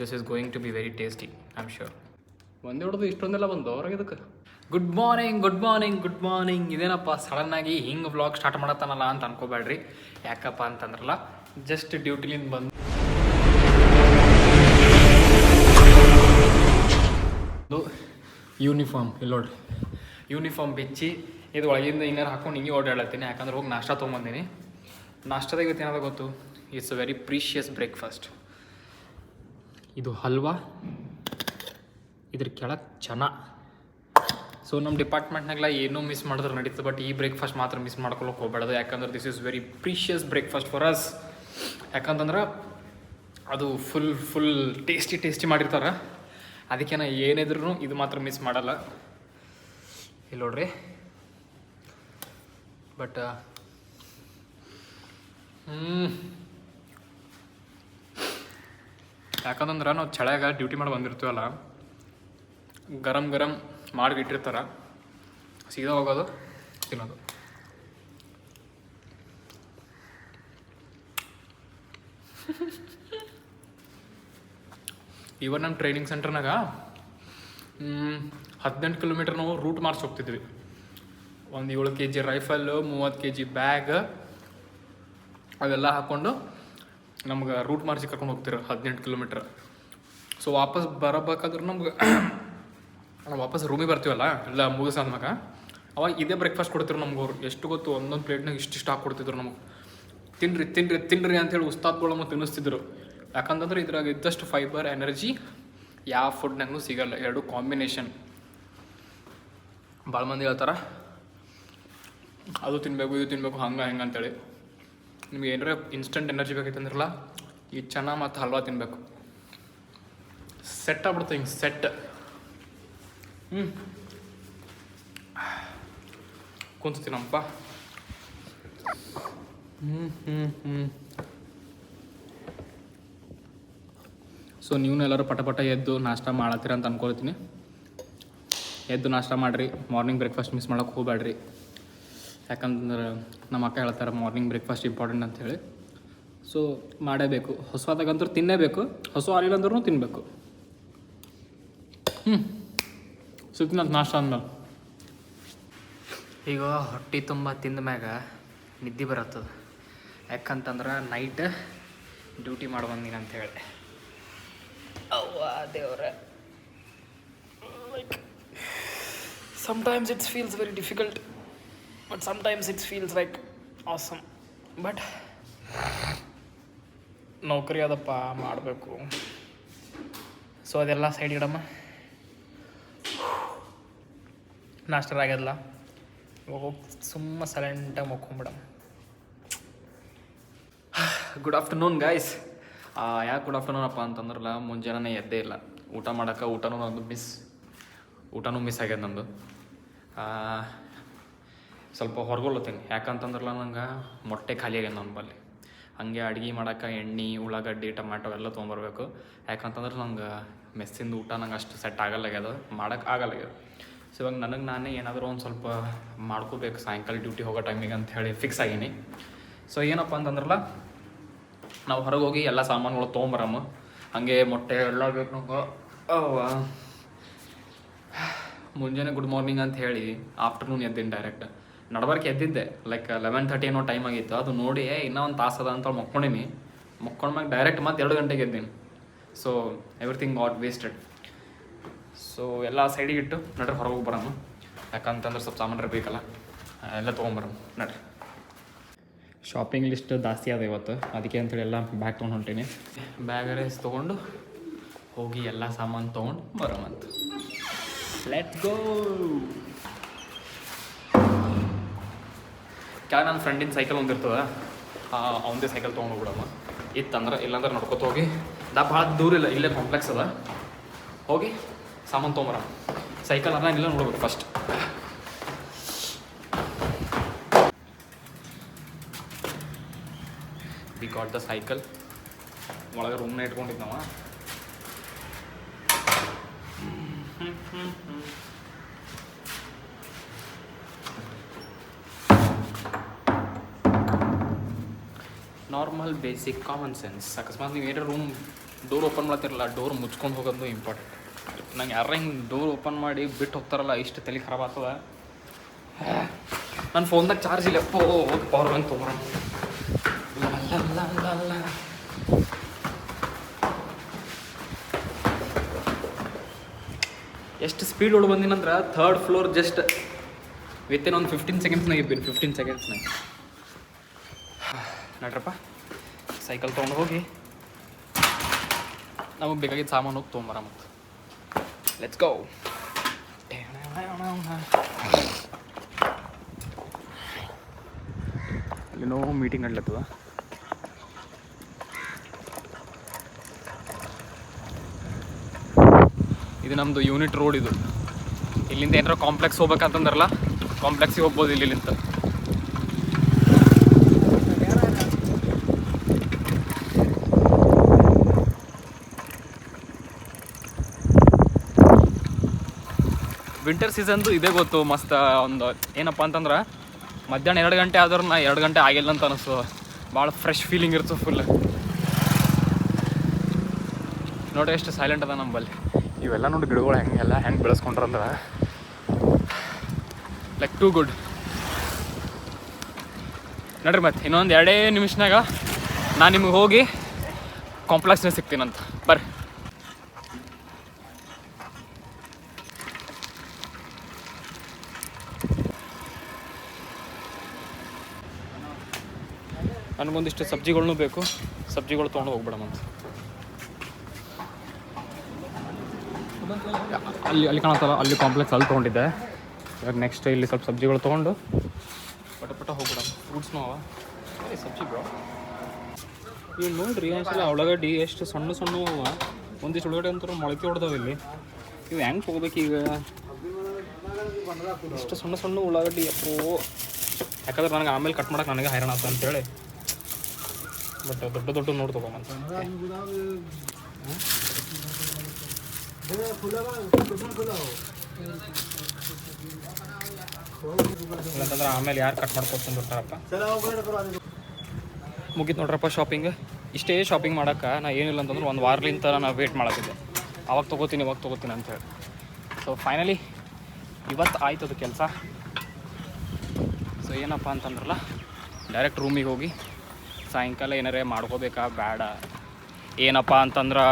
This is going to be very tasty I am sure. ಒಂದೇ ಹೊಡೆದು ಇಷ್ಟೊಂದೆಲ್ಲ ಬಂದು ಅವ್ರಿಗೆ ಇದಕ್ಕೆ. Good morning good morning good morning. ಇದೇನಪ್ಪ ಸಡನ್ನಾಗಿ ಹಿಂಗೆ ವ್ಲಾಗ್ ಸ್ಟಾರ್ಟ್ ಮಾಡತ್ತಾನಲ್ಲ ಅಂತ ಅನ್ಕೋಬೇಡ್ರಿ. ಯಾಕಪ್ಪ ಅಂತಂದ್ರಲ್ಲ, ಜಸ್ಟ್ ಡ್ಯೂಟಿಲಿಂದ ಬಂದು ಯೂನಿಫಾರ್ಮ್ ಇಲ್ಲಿ ನೋಡ್ರಿ, ಯೂನಿಫಾರ್ಮ್ ಬಿಚ್ಚಿ ಇದು ಒಳಗಿಂದ ಇನ್ನೇನು ಹಾಕೊಂಡು ಹಿಂಗೆ ಓಡಾಡತ್ತೀನಿ. ಯಾಕಂದ್ರೆ ಹೋಗಿ ನಾಷ್ಟ ತೊಗೊಂಬಂದೀನಿ. ನಾಷ್ಟದಾಗ ಇವತ್ತು ಏನಾದ ಗೊತ್ತು, it's a very precious breakfast. ಇದು ಹಲ್ವಾ, ಇದ್ರ ಕೆಳಗೆ ಚೆನ್ನ. ಸೊ ನಮ್ಮ ಡಿಪಾರ್ಟ್ಮೆಂಟ್ನಾಗೆಲ್ಲ ಏನೂ ಮಿಸ್ ಮಾಡಿದ್ರೆ ನಡೀತದೆ, ಬಟ್ ಈ ಬ್ರೇಕ್ಫಾಸ್ಟ್ ಮಾತ್ರ ಮಿಸ್ ಮಾಡ್ಕೊಳಕ್ಕೆ ಹೋಗ್ಬೇಡದು. ಯಾಕಂದ್ರೆ this is very precious breakfast for us. ಯಾಕಂತಂದ್ರೆ ಅದು ಫುಲ್ ಟೇಸ್ಟಿ ಮಾಡಿರ್ತಾರೆ. ಅದಕ್ಕೆ ನಾ ಏನಿದ್ರು ಇದು ಮಾತ್ರ ಮಿಸ್ ಮಾಡಲ್ಲ. ಇಲ್ಲಿ ನೋಡ್ರಿ. ಬಟ್ ಯಾಕಂತಂದ್ರೆ ನಾವು ಚಳಿಯಾಗ ಡ್ಯೂಟಿ ಮಾಡಿ ಬಂದಿರ್ತೀವಲ್ಲ, ಗರಂ ಮಾಡಿ ಇಟ್ಟಿರ್ತಾರೆ, ಸೀದಾ ಹೋಗೋದು ತಿನ್ನೋದು. ಇವನ್ ನಮ್ಮ ಟ್ರೈನಿಂಗ್ ಸೆಂಟರ್ನಾಗ 18 ಕಿಲೋಮೀಟರ್ ನಾವು ರೂಟ್ ಮಾರ್ಚ್ ಹೋಗ್ತಿದ್ವಿ. ಒಂದು 7 kg ರೈಫಲ್ಲು, 30 kg ಬ್ಯಾಗ್ ಅವೆಲ್ಲ ಹಾಕ್ಕೊಂಡು ನಮ್ಗೆ ರೂಟ್ ಮಾರ್ಚಿಗೆ ಕರ್ಕೊಂಡು ಹೋಗ್ತಿರೋ 18 ಕಿಲೋಮೀಟ್ರ್. ಸೊ ವಾಪಸ್ ಬರಬೇಕಾದ್ರೆ ನಮ್ಗೆ ನಾವು ವಾಪಸ್ ರೂಮಿಗೆ ಬರ್ತೀವಲ್ಲ ಎಲ್ಲ ಮುಗಿಸಾದ್ಮಾಗ, ಅವಾಗ ಇದೇ ಬ್ರೇಕ್ಫಾಸ್ಟ್ ಕೊಡ್ತಿರು ನಮ್ಗೆ. ಅವ್ರು ಎಷ್ಟು ಗೊತ್ತು, ಒಂದೊಂದು ಪ್ಲೇಟ್ನಾಗ ಇಷ್ಟಿಷ್ಟು ಹಾಕ್ಕೊಡ್ತಿದ್ರು ನಮಗೆ. ತಿನ್ನಿರಿ ಅಂತೇಳಿ ಉಸ್ತಾದ್ಗಳು ನಮಗೆ ತಿನ್ನಿಸ್ತಿದ್ರು. ಯಾಕಂತಂದ್ರೆ ಇದ್ರಾಗ ಇದ್ದಷ್ಟು ಫೈಬರ್, ಎನರ್ಜಿ ಯಾವ ಫುಡ್ನಾಗೂ ಸಿಗಲ್ಲ. ಎರಡು ಕಾಂಬಿನೇಷನ್. ಭಾಳ ಮಂದಿ ಹೇಳ್ತಾರೆ ಅದು ತಿನ್ನಬೇಕು ಇದು ತಿನ್ನಬೇಕು ಹಂಗೆ ಅಂತೇಳಿ. ನಿಮ್ಗೆ ಏನಾರ ಇನ್ಸ್ಟೆಂಟ್ ಎನರ್ಜಿ ಬೇಕೈತಂದ್ರಲ್ಲ, ಈ ಚೆನ್ನ ಮತ್ತು ಹಲ್ವಾ ತಿನ್ನಬೇಕು. ಸೆಟ್ ಆಗ್ಬಿಡ್ತು ಹಿಂಗೆ ಸೆಟ್. ಕುಂತೀನಪ್ಪ. ಸೊ ನೀವು ಎಲ್ಲರೂ ಪಟ ಎದ್ದು ನಾಷ್ಟ ಮಾಡತ್ತೀರ ಅಂತ ಅನ್ಕೊಳ್ತೀನಿ. ಎದ್ದು ನಾಷ್ಟ ಮಾಡಿರಿ. ಮಾರ್ನಿಂಗ್ ಬ್ರೇಕ್ಫಾಸ್ಟ್ ಮಿಸ್ ಮಾಡೋಕೆ ಹೋಗ್ಬೇಡ್ರಿ. ಯಾಕಂದ್ರೆ ನಮ್ಮ ಅಕ್ಕ ಹೇಳ್ತಾರೆ ಮಾರ್ನಿಂಗ್ ಬ್ರೇಕ್ಫಾಸ್ಟ್ ಇಂಪಾರ್ಟೆಂಟ್ ಅಂಥೇಳಿ. ಸೊ ಮಾಡೇಬೇಕು. ಹೊಸದಾಗಂತೂ ತಿನ್ನೇಬೇಕು, ಹೊಸ ಆಗಿಲ್ಲ ಅಂದ್ರೂ ತಿನ್ನಬೇಕು. ಸುತ್ತಿನ ನಾಷ್ಟ ಅಂದ್ಮೇಲೆ ಈಗ ಹೊಟ್ಟೆ ತುಂಬ ತಿಂದ ಮ್ಯಾಗ ನಿದ್ದೆ ಬರತ್ತದ. ಯಾಕಂತಂದ್ರೆ ನೈಟ್ ಡ್ಯೂಟಿ ಮಾಡಿ ಬಂದೀನಿ ಅಂಥೇಳಿ. ಅವ್ವ ದೇವ್ರ, like sometimes it feels very difficult, but sometimes it feels like awesome. But ನೌಕರಿ ಅದಪ್ಪ, ಮಾಡಬೇಕು. ಸೊ ಅದೆಲ್ಲ ಸೈಡ್ ಇಡಮ್ಮ. ನಾಷ್ಟರಾಗ್ಯದಲ್ಲ, ಹೋಗಿ ಸುಮ್ಮ ಸೈಲೆಂಟಾಗಿ ಮಕ್ಕೊಂಬಿಡಮ್ಮ. Good afternoon guys. ಯಾಕೆ ಗುಡ್ ಆಫ್ಟರ್ನೂನ್ ಅಪ್ಪ ಅಂತಂದ್ರಲ್ಲ, ಮುಂಜಾನೆ ಎದ್ದೇ ಇಲ್ಲ. ಊಟ ಮಾಡೋಕೆ ಊಟನೂ ಮಿಸ್ ಆಗ್ಯದ ನಂದು. ಸ್ವಲ್ಪ ಹೊರಗೊಳ್ತೀನಿ. ಯಾಕಂತಂದ್ರಲ್ಲ, ನಂಗೆ ಮೊಟ್ಟೆ ಖಾಲಿ ಆಗ್ಯದ ನನ್ನ ಬಲ್ಲಿ. ಹಂಗೆ ಅಡುಗೆ ಮಾಡೋಕೆ ಎಣ್ಣೆ, ಉಳ್ಳಾಗಡ್ಡಿ, ಟೊಮ್ಯಾಟೊ ಎಲ್ಲ ತೊಗೊಂಬರ್ಬೇಕು. ಯಾಕಂತಂದ್ರೆ ನಂಗೆ ಮೆಸ್ಸಿಂದ ಊಟ ನಂಗೆ ಅಷ್ಟು ಸೆಟ್ ಆಗಲ್ಲಾಗ್ಯದ, ಮಾಡೋಕೆ ಆಗಲ್ಲಾಗ್ಯದ. ಸೊ ಇವಾಗ ನನಗೆ ನಾನೇ ಏನಾದರೂ ಒಂದು ಸ್ವಲ್ಪ ಮಾಡ್ಕೋಬೇಕು ಸಾಯಂಕಾಲ ಡ್ಯೂಟಿ ಹೋಗೋ ಟೈಮಿಗೆ ಅಂತ ಹೇಳಿ ಫಿಕ್ಸ್ ಆಗೀನಿ. ಸೊ ಏನಪ್ಪ ಅಂತಂದ್ರಲ್ಲ, ನಾವು ಹೊರಗೆ ಹೋಗಿ ಎಲ್ಲ ಸಾಮಾನುಗಳು ತೊಗೊಂಬರಮ್ಮ. ಹಾಗೆ ಮೊಟ್ಟೆ ಎಲ್ಲ ಬೇಕು ನಮ್ಗೆ. ಮುಂಜಾನೆ ಗುಡ್ ಮಾರ್ನಿಂಗ್ ಅಂತ ಹೇಳಿ ಆಫ್ಟರ್ನೂನ್ ಎದ್ದೀನಿ ಡೈರೆಕ್ಟ್. ನಡಬಾರ್ಕೆ ಎದ್ದಿದ್ದೆ, ಲೈಕ್ 11:30 ಏನೋ ಟೈಮ್ ಆಗಿತ್ತು. ಅದು ನೋಡಿ ಇನ್ನೂ ಒಂದು ತಾಸು ಅದ ಅಂತ ಮಕ್ಕೊಂಡೀನಿ. ಮಕ್ಕೊಂಡ್ಮ್ಯಾಗ ಡೈರೆಕ್ಟ್ ಮತ್ತೆ 2 ಗಂಟೆಗೆ ಎದ್ದೀನಿ. So everything got wasted. So ಎಲ್ಲ ಸೈಡಿಗೆ ಇಟ್ಟು ನಡ್ರಿ ಹೊರಗೆ ಹೋಗಿ ಬರೋಣ. ಯಾಕಂತಂದ್ರೆ ಸ್ವಲ್ಪ ಸಾಮಾನು ಬೇಕಲ್ಲ, ಎಲ್ಲ ತೊಗೊಂಬರೋಣ ನಡ್ರಿ. ಶಾಪಿಂಗ್ ಲಿಸ್ಟ್ ಜಾಸ್ತಿ ಅದ ಇವತ್ತು, ಅದಕ್ಕೆ ಅಂಥೇಳಿ ಎಲ್ಲ ಬ್ಯಾಗ್ ತೊಗೊಂಡು ಹೊಂಟೀನಿ. ಬ್ಯಾಗರೇ ತೊಗೊಂಡು ಹೋಗಿ ಎಲ್ಲ ಸಾಮಾನು ತೊಗೊಂಡು ಬರೋಮಂತ. Let's go. ಕೆಳಗೆ ನನ್ನ ಫ್ರೆಂಡಿನ ಸೈಕಲ್ ಒಂದಿರ್ತದ, ಅವನದೇ ಸೈಕಲ್ ತೊಗೊಂಡು ಹೋಗ್ಬಿಡಮ್ಮ. ಇತ್ತಂದ್ರೆ ಇಲ್ಲಾಂದ್ರೆ ನಡ್ಕೊತ ಹೋಗಿ, ಭಾಳ ದೂರ ಇಲ್ಲ, ಇಲ್ಲೇ ಕಾಂಪ್ಲೆಕ್ಸ್ ಅದ, ಹೋಗಿ ಸಾಮಾನು ತೊಗೊಂಬರ. ಸೈಕಲ್ ಅದ ಇಲ್ಲ ನೋಡ್ಬೇಕು first. We got the cycle. ಒಳಗೆ ರೂಮ್ನ ಇಟ್ಕೊಂಡಿದ್ದು ನಾವು. Normal basic common sense. ಅಕಸ್ಮಾತ್ ನೀವು ಏನಾರ ರೂಮ್ ಡೋರ್ ಓಪನ್ ಮಾಡ್ತಿರಲ್ಲ, ಡೋರ್ ಮುಚ್ಕೊಂಡು ಹೋಗೋದು ಇಂಪಾರ್ಟೆಂಟ್. ನಂಗೆ ಯಾರ ಹಿಂಗೆ ಡೋರ್ ಓಪನ್ ಮಾಡಿ ಬಿಟ್ಟು ಹೋಗ್ತಾರಲ್ಲ, ಇಷ್ಟು ತಲೆ ಖರಾಬ್ ಆಗ್ತದ. ನನ್ನ ಫೋನ್ದಾಗ ಚಾರ್ಜ್ ಇಲ್ಲ, ಪವರ್ ಬ್ಯಾಂಕ್ ತೊಗೊಳ. ಎಷ್ಟು ಸ್ಪೀಡ್ ಹೊಡ್ ಬಂದಿನಂದ್ರೆ 3rd ಫ್ಲೋರ್ ಜಸ್ಟ್ ವಿತಿನ್ ಒಂದು 15 ಸೆಕೆಂಡ್ಸ್ನಾಗ ಇದ್ದೀನಿ. 15 ಸೆಕೆಂಡ್ಸ್ನಾಗ ನಡ್ರಪ್ಪ, ಸೈಕಲ್ ತೊಗೊಂಡು ಹೋಗಿ ನಮಗೆ ಬೇಕಾಗಿದ್ದ ಸಾಮಾನು ಹೋಗಿ ತೊಗೊಂಬರ. ಮತ್ತು ಲೆಟ್ಸ್ ಗೋ. ಏನೋ ಮೀಟಿಂಗ್ ನಡ್ಲತ್ತದ. ಇದು ನಮ್ಮದು ಯೂನಿಟ್ ರೋಡ್. ಇದು ಇಲ್ಲಿಂದ ಏನಾರ ಕಾಂಪ್ಲೆಕ್ಸ್ ಹೋಗ್ಬೇಕಂತಂದ್ರಲ್ಲ, ಕಾಂಪ್ಲೆಕ್ಸಿಗೆ ಹೋಗ್ಬೋದು ಇಲ್ಲಿಂದ. ವಿಂಟರ್ ಸೀಸನ್ದು ಇದೇ ಗೊತ್ತು ಮಸ್ತ್. ಒಂದು ಏನಪ್ಪ ಅಂತಂದ್ರೆ ಮಧ್ಯಾಹ್ನ 2 ಗಂಟೆ ಆದ್ರೂ ನಾ 2 ಗಂಟೆ ಆಗಿಲ್ಲ ಅಂತ ಅನಿಸ್ತು. ಭಾಳ ಫ್ರೆಶ್ ಫೀಲಿಂಗ್ ಇರ್ತದೆ ಫುಲ್. ನೋಡ್ರಿ ಎಷ್ಟು ಸೈಲೆಂಟ್ ಅದ ನಂಬಲ್ಲಿ. ಇವೆಲ್ಲ ನೋಡಿ ಗಿಡಗಳು ಹೆಂಗೆ ಬೆಳೆಸ್ಕೊಂಡ್ರಂದ್ರೆ ಲೈಕ್ ಟೂ ಗುಡ್. ನೋಡ್ರಿ ಮತ್ತೆ ಇನ್ನೊಂದು 2 ನಿಮಿಷನಾಗ ನಾನು ನಿಮಗೆ ಹೋಗಿ ಕಾಂಪ್ಲೆಕ್ಸ್ನಾಗ ಸಿಗ್ತೀನಂತ. ಬರ್ರಿ. ನನಗೊಂದಿಷ್ಟು ಸಬ್ಜಿಗಳನ್ನೂ ಬೇಕು, ಸಬ್ಜಿಗಳು ತೊಗೊಂಡು ಹೋಗ್ಬಿಡಮಂತ. ಅಲ್ಲಿ ಕಾಣತ್ತಲ್ಲ, ಅಲ್ಲಿ ಕಾಂಪ್ಲೆಕ್ಸ್ ಅಲ್ಲಿ ತೊಗೊಂಡಿದ್ದೆ. ಇವಾಗ ನೆಕ್ಸ್ಟ್ ಇಲ್ಲಿ ಸ್ವಲ್ಪ ಸಬ್ಜಿಗಳು ತೊಗೊಂಡು ಪಟ ಹೋಗ್ಬಿಡಮ್. ಫ್ರೂಟ್ಸ್ನೂ ಅವ, ಸಬ್ಜಿ ಬ್ರೋ. ಇವು ನೋಡ್ರಿ ಒಂದ್ಸಲ ಉಳ್ಳಾಗಡ್ಡಿ ಎಷ್ಟು ಸಣ್ಣ ಅವ. ಒಂದಿಷ್ಟು ಉಳ್ಳಾಗಡ್ಡಿ ಅಂತೂ ಮೊಳಕೆ ಹೊಡೆದವ ಇಲ್ಲಿ. ಇವು ಹೆಂಗೆ ತೊಗೋಬೇಕು ಈಗ? ಇಷ್ಟು ಸಣ್ಣ ಉಳ್ಳಾಗಡ್ಡಿ ಅಪ್ಪೋ. ಯಾಕಂದ್ರೆ ನನಗೆ ಆಮೇಲೆ ಕಟ್ ಮಾಡೋಕೆ ನನಗೆ ಹೈರಾಣ ಆಗ್ತದೆ ಅಂತೇಳಿ ಬಟ್ ದೊಡ್ಡ ನೋಡಿ ತೊಗೊಂಬಂತ. ಇಲ್ಲಂತಂದ್ರೆ ಆಮೇಲೆ ಯಾರು ಕಟ್ ಮಾಡ್ಕೊತ ಬಿಡ್ತಾರಪ್ಪ. ಮುಗೀತು ನೋಡ್ರಪ್ಪ ಶಾಪಿಂಗ್. ಇಷ್ಟೇ ಶಾಪಿಂಗ್ ಮಾಡೋಕೆ ನಾ ಏನಿಲ್ಲ ಅಂತಂದ್ರೆ 1 ವಾರಲಿಂತ ನಾನು ವೇಟ್ ಮಾಡತ್ತಿದ್ದೆ. ಅವಾಗ ತೊಗೋತೀನಿ ಅಂತೇಳಿ. ಸೊ ಫೈನಲಿ ಇವತ್ತು ಆಯ್ತದ ಕೆಲಸ. ಸೊ ಏನಪ್ಪ ಅಂತಂದ್ರಲ್ಲ, ಡೈರೆಕ್ಟ್ ರೂಮಿಗೆ ಹೋಗಿ ಸಾಯಂಕಾಲ ಏನಾರೇ ಮಾಡ್ಕೋಬೇಕಾ ಬೇಡ, ಏನಪ್ಪ ಅಂತಂದ್ರೆ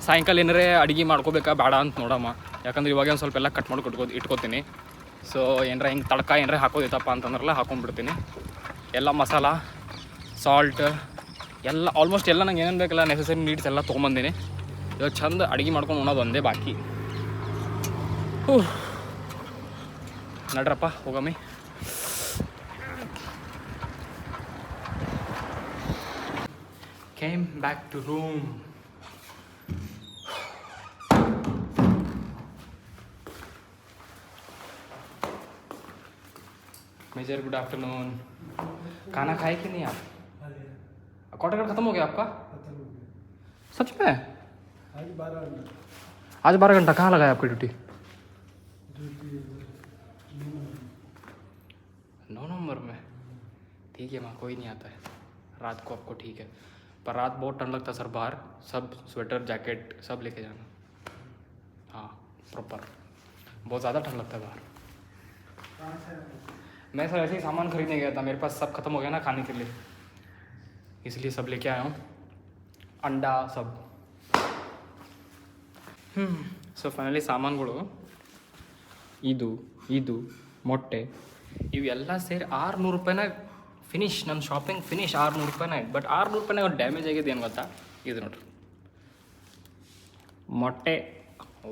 ಸಾಯಂಕಾಲ ಏನಾರೇ ಅಡುಗೆ ಮಾಡ್ಕೋಬೇಕಾ ಬೇಡ ಅಂತ ನೋಡಮ್ಮ. ಯಾಕಂದ್ರೆ ಇವಾಗ ಒಂದು ಸ್ವಲ್ಪ ಎಲ್ಲ ಕಟ್ ಮಾಡಿ ಇಟ್ಕೋತೀನಿ. ಸೊ ಏನಾರ ಹಿಂಗೆ ತಡ್ಕ ಏನಾರ ಹಾಕೋದೈತಪ್ಪ ಅಂತಂದ್ರಲ್ಲ ಹಾಕೊಂಡ್ಬಿಡ್ತೀನಿ. ಎಲ್ಲ ಮಸಾಲ, ಸಾಲ್ಟ್ ಎಲ್ಲ ಆಲ್ಮೋಸ್ಟ್ ಎಲ್ಲ ನಂಗೆ ಏನೇನು ಬೇಕಲ್ಲ ನೆಸೆಸರಿ ನೀಡ್ಸ್ ಎಲ್ಲ ತೊಗೊಂಬಂದಿನಿ. ಇವಾಗ ಚಂದ ಅಡುಗೆ ಮಾಡ್ಕೊಂಡು ಉಣ್ಣೋದು ಒಂದೇ ಬಾಕಿ. ನಡ್ರಪ್ಪ ಹೋಗಮ್ಮಿ. Came back to room. Major good afternoon. खाना खाए कि नहीं आप? क्वार्टर खत्म हो गया आपका? सच में? आज 12 घंटा कहाँ लगाया आपकी ड्यूटी? 9 नंबर में. ठीक है वहाँ कोई नहीं आता है रात को, आपको ठीक है. पर रात बहुत ठंड लगता है सर बाहर. सब स्वेटर जैकेट सब लेके जाना. हाँ प्रॉपर, बहुत ज़्यादा ठंड लगता है बाहर. मैं सर ऐसे ही सामान खरीदने गया था, मेरे पास सब खत्म हो गया ना खाने के लिए, इसलिए सब लेके आया हूँ. अंडा सब. ಸೊ ಫೈನಲಿ ಸಾಮಾನುಗಳು ಇದು ಮೊಟ್ಟೆ ಇವೆಲ್ಲ ಸೇರಿ 600 ರೂಪಾಯಿನಾಗ ಫಿನಿಶ್. ನನ್ನ ಶಾಪಿಂಗ್ ಫಿನಿಶ್ 600 ರೂಪಾಯಿನಾಗ. ಬಟ್ 600 ರೂಪಾಯಿನಾಗ ಡ್ಯಾಮೇಜ್ ಆಗಿದೆ ಏನು ಗೊತ್ತಾ? ಇದು ನೋಡ್ರಿ, ಮೊಟ್ಟೆ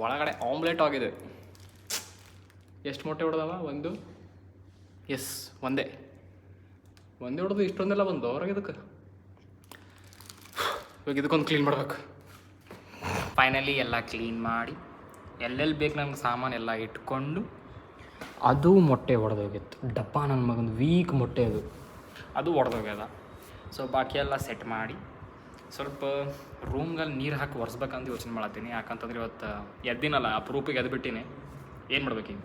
ಒಳಗಡೆ ಆಮ್ಲೆಟ್ ಆಗಿದೆ. ಎಷ್ಟು ಮೊಟ್ಟೆ ಹೊಡೆದವ? ಒಂದು, ಎಸ್ ಒಂದೇ ಹೊಡೆದು ಇಷ್ಟೊಂದೆಲ್ಲ ಬಂದು ಹೊರಗೆ. ಇವಾಗ ಇದಕ್ಕೊಂದು ಕ್ಲೀನ್ ಮಾಡ್ಬೇಕು. ಫೈನಲಿ ಎಲ್ಲ ಕ್ಲೀನ್ ಮಾಡಿ ಎಲ್ಲೆಲ್ಲಿ ಬೇಕು ನನಗೆ ಸಾಮಾನು ಎಲ್ಲ ಇಟ್ಕೊಂಡು, ಅದು ಮೊಟ್ಟೆ ಒಡೆದೋಗಿತ್ತು. ಡಬ್ಬ ನನ್ನ ಮಗಂದು ವೀಕ್ ಮೊಟ್ಟೆ ಅದು ಒಡೆದೋಗ್ಯದ. ಸೊ ಬಾಕಿ ಎಲ್ಲ ಸೆಟ್ ಮಾಡಿ ಸ್ವಲ್ಪ ರೂಮ್ಗಲ್ಲಿ ನೀರು ಹಾಕಿ ಒರೆಸ್ಬೇಕಂತ ಯೋಚನೆ ಮಾಡತ್ತೀನಿ. ಯಾಕಂತಂದ್ರೆ ಇವತ್ತು ಎದ್ದಿನಲ್ಲ, ಅಪರೂಪಕ್ಕೆ ಎದ್ಬಿಟ್ಟಿನಿ. ಏನು ಮಾಡ್ಬೇಕೀಗ?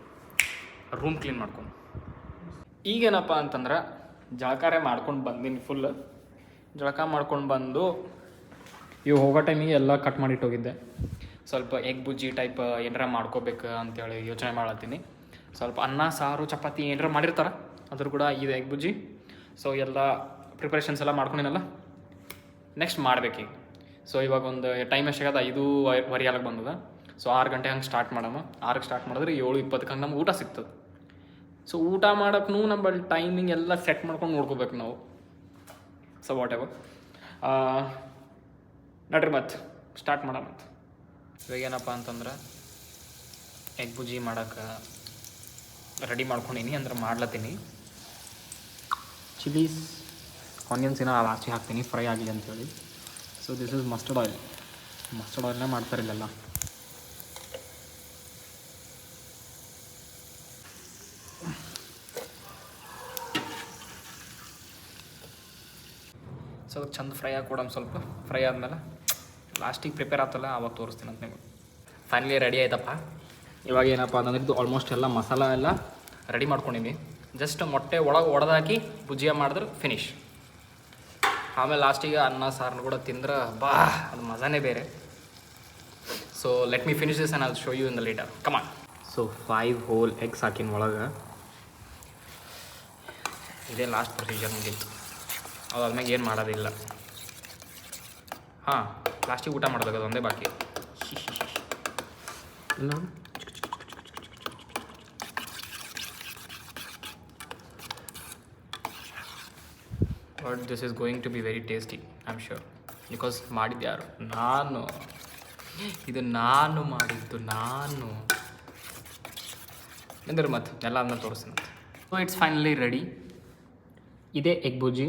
ರೂಮ್ ಕ್ಲೀನ್ ಮಾಡ್ಕೊಂಡು. ಈಗೇನಪ್ಪ ಅಂತಂದ್ರೆ ಜಳಕಾರೆ ಮಾಡ್ಕೊಂಡು ಬಂದೀನಿ ಫುಲ್. ಜಳಕ ಮಾಡ್ಕೊಂಡು ಬಂದು ಇವು ಹೋಗೋ ಟೈಮಿಗೆ ಎಲ್ಲ ಕಟ್ ಮಾಡಿಟ್ಟೋಗಿದ್ದೆ. ಸ್ವಲ್ಪ ಎಗ್ ಬುಜ್ಜಿ ಟೈಪ್ ಏನಾರ ಮಾಡ್ಕೋಬೇಕು ಅಂತೇಳಿ ಯೋಚನೆ ಮಾಡತ್ತೀನಿ. ಸ್ವಲ್ಪ ಅನ್ನ ಸಾರು ಚಪಾತಿ ಏನಾರ ಮಾಡಿರ್ತಾರೆ, ಅದ್ರ ಕೂಡ ಇದು ಎಗ್ ಬುಜ್ಜಿ. ಸೊ ಎಲ್ಲ ಪ್ರಿಪ್ರೇಷನ್ಸ್ ಎಲ್ಲ ಮಾಡ್ಕೊಂಡಿನಲ್ಲ, ನೆಕ್ಸ್ಟ್ ಮಾಡ್ಬೇಕೀಗ. ಸೊ ಇವಾಗ ಒಂದು ಟೈಮ್ ಎಷ್ಟಾಗದ 5:15 ಬಂದದ. ಸೊ 6 ಗಂಟೆ ಹಂಗೆ ಸ್ಟಾರ್ಟ್ ಮಾಡಮ್ಮ. 6ಕ್ಕೆ ಸ್ಟಾರ್ಟ್ ಮಾಡಿದ್ರೆ 7:20 ಹಂಗೆ ನಮ್ಗೆ ಊಟ ಸಿಗ್ತದೆ. ಸೊ ಊಟ ಮಾಡೋಕ್ಕೂ ನಮ್ಮಲ್ಲಿ ಟೈಮಿಂಗ್ ಎಲ್ಲ ಸೆಟ್ ಮಾಡ್ಕೊಂಡು ನೋಡ್ಕೋಬೇಕು ನಾವು. ಸೊ ವಾಟ್ ಎವರ್, ನಡ್ರಿ ಮತ್ತೆ ಸ್ಟಾರ್ಟ್ ಮಾಡಮ್ಮ. ಇವಾಗ ಏನಪ್ಪ ಅಂತಂದ್ರೆ ಎಗ್ ಬುಜ್ಜಿ ಮಾಡೋಕೆ ರೆಡಿ ಮಾಡ್ಕೊಂಡೀನಿ, ಅಂದ್ರೆ ಮಾಡ್ಲತ್ತೀನಿ. ಚಿಲ್ಲೀಸ್ ಆನಿಯನ್ಸ್ ಏನೋ ಲಾಸ್ಟಿಗೆ ಹಾಕ್ತೀನಿ ಫ್ರೈ ಆಗಲಿ ಅಂತೇಳಿ. ಸೊ ದಿಸ್ ಇಸ್ ಮಸ್ಟರ್ಡ್ ಆಯಿಲ್ನೇ ಮಾಡ್ತಾರೆ ಇಲ್ಲೆಲ್ಲ. ಸೊ ಅದಕ್ಕೆ ಚಂದ ಫ್ರೈ ಆಗಿ ಕೊಡೋಣ. ಸ್ವಲ್ಪ ಫ್ರೈ ಆದಮೇಲೆ ಲಾಸ್ಟಿಗೆ ಪ್ರಿಪೇರ್ ಆಗ್ತಲ್ಲ ಆವಾಗ ತೋರಿಸ್ತೀನಿ ಅಂತ ನಿಮಗೆ. ಫೈನಲಿ ರೆಡಿ ಆಯ್ತಪ್ಪ. ಇವಾಗ ಏನಪ್ಪ ಅಂತಂದ್ರೆ ಇದು ಆಲ್ಮೋಸ್ಟ್ ಎಲ್ಲ ಮಸಾಲ ಎಲ್ಲ ರೆಡಿ ಮಾಡ್ಕೊಂಡಿನಿ. ಜಸ್ಟ್ ಮೊಟ್ಟೆ ಒಳಗೆ ಒಡೆದಾಕಿ ಭುಜಿಯಾ ಮಾಡಿದ್ರೆ ಫಿನಿಶ್. ಆಮೇಲೆ ಲಾಸ್ಟಿಗೆ ಅನ್ನ ಸಾರನ್ನು ಕೂಡ ತಿಂದ್ರೆ ಬಾ ಅದು ಮಜಾನೇ ಬೇರೆ. So let me finish this and I will show you in the later. Come on. So 5 whole eggs ಹಾಕಿನ ಒಳಗೆ ಇದೇ ಲಾಸ್ಟ್ ಪ್ರೊಸೀಜರ್ ಮುಗೀತು. ಅದಾದ್ಮೇಲೆ ಏನು ಮಾಡೋದಿಲ್ಲ. ಹಾಂ, ಲಾಸ್ಟಿಗೆ ಊಟ ಮಾಡೋದು ಒಂದೇ ಬಾಕಿ. ಇಲ್ಲ but this is going to be very tasty, I am sure. Because ಮಾಡಿದ್ದು ಯಾರು? ಇದು ನಾನು ಮಾಡಿದ್ದು. ಎಂದ್ರೆ ಮತ್ತೆ ಎಲ್ಲ ಅದನ್ನ ತೋರಿಸ್ತೀನಿ ಅಂತ. So it's finally ready. ಇದೇ ಎಗ್ ಬುಜ್ಜಿ.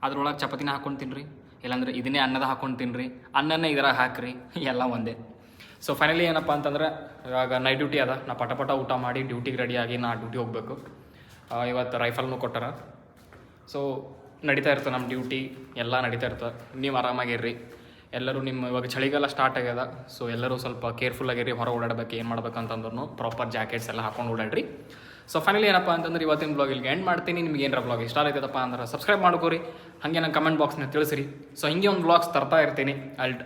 ಅದ್ರೊಳಗೆ ಚಪಾತಿನ ಹಾಕ್ಕೊಂಡು ತಿನ್ನಿರಿ, ಇಲ್ಲಾಂದ್ರೆ ಇದನ್ನೇ ಅನ್ನದ ಹಾಕ್ಕೊಂಡು ತಿನ್ನಿರಿ, ಅನ್ನನೇ ಇದ್ರಾಗ ಹಾಕಿರಿ, ಎಲ್ಲ ಒಂದೇ. ಸೊ ಫೈನಲಿ ಏನಪ್ಪ ಅಂತಂದ್ರೆ ಇವಾಗ ನೈಟ್ ಡ್ಯೂಟಿ ಅದ. ನಾ ಪಟ ಊಟ ಮಾಡಿ ಡ್ಯೂಟಿಗೆ ರೆಡಿಯಾಗಿ ನಾ ಡ್ಯೂಟಿ ಹೋಗಬೇಕು. ಇವತ್ತು ರೈಫಲ್ನೂ ಕೊಟ್ಟಾರ. ಸೊ ನಡೀತಾ ಇರ್ತದೆ ನಮ್ಮ ಡ್ಯೂಟಿ, ಎಲ್ಲ ನಡೀತಾ ಇರ್ತದೆ. ನೀವು ಆರಾಮಾಗಿರ್ರಿ. ಎಲ್ಲರೂ ಇವಾಗ ಚಳಿಗಾಲ ಸ್ಟಾರ್ಟ್ ಆಗ್ಯದ. ಸೊ ಎಲ್ಲರೂ ಸ್ವಲ್ಪ ಕೇರ್ಫುಲ್ಲಾಗಿರಿ. ಹೊರಗೆ ಓಡಾಡಬೇಕು, ಏನು ಮಾಡ್ಬೇಕು ಅಂತಂದ್ರೂ ಪ್ರಾಪರ್ ಜಾಕೆಟ್ಸ್ ಎಲ್ಲ ಹಾಕೊಂಡು ಓಡಾಡ್ರಿ. ಸೊ ಫೈನಲಿ ಏನಪ್ಪ ಅಂತಂದ್ರೆ ಇವತ್ತಿನ ಬ್ಲಾಗ್ ಇಲ್ಲಿಗೆ ಎಂಡ್ ಮಾಡ್ತೀನಿ. ನಿಮ್ಗೆ ಏನರ ಬ್ಲಾಗ್ ಇಷ್ಟ ಆಯ್ತದಪ್ಪ ಅಂದ್ರೆ ಸಬ್ಸ್ಕ್ರೈಬ್ ಮಾಡ್ಕೋರಿ. ಹಾಗೆ ನಂಗೆ ಕಮೆಂಟ್ ಬಾಕ್ಸ್ನ ತಿಳಿಸಿರಿ. ಸೊ ಹಿಂಗೆ ಒಂದು ಬ್ಲಾಗ್ಸ್ ತರ್ತಾ ಇರ್ತೀನಿ.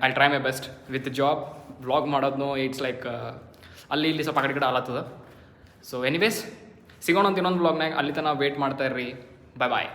I try my best. With job blog ಮಾಡೋದು ಇಟ್ಸ್ ಲೈಕ್ ಅಲ್ಲಿ ಇಲ್ಲಿ ಸ್ವಲ್ಪ ಕಡೆ ಆಲತ್ತದ. ಸೊ ಎನಿವೇಸ್ ಸಿಗೋಣ ಅಂತ ಇನ್ನೊಂದು ಬ್ಲಾಗ್ನಾಗ. ಅಲ್ಲಿ ತನಕ ವೇಟ್ ಮಾಡ್ತಾ ಇರ್ರಿ. ಬಾಯ್.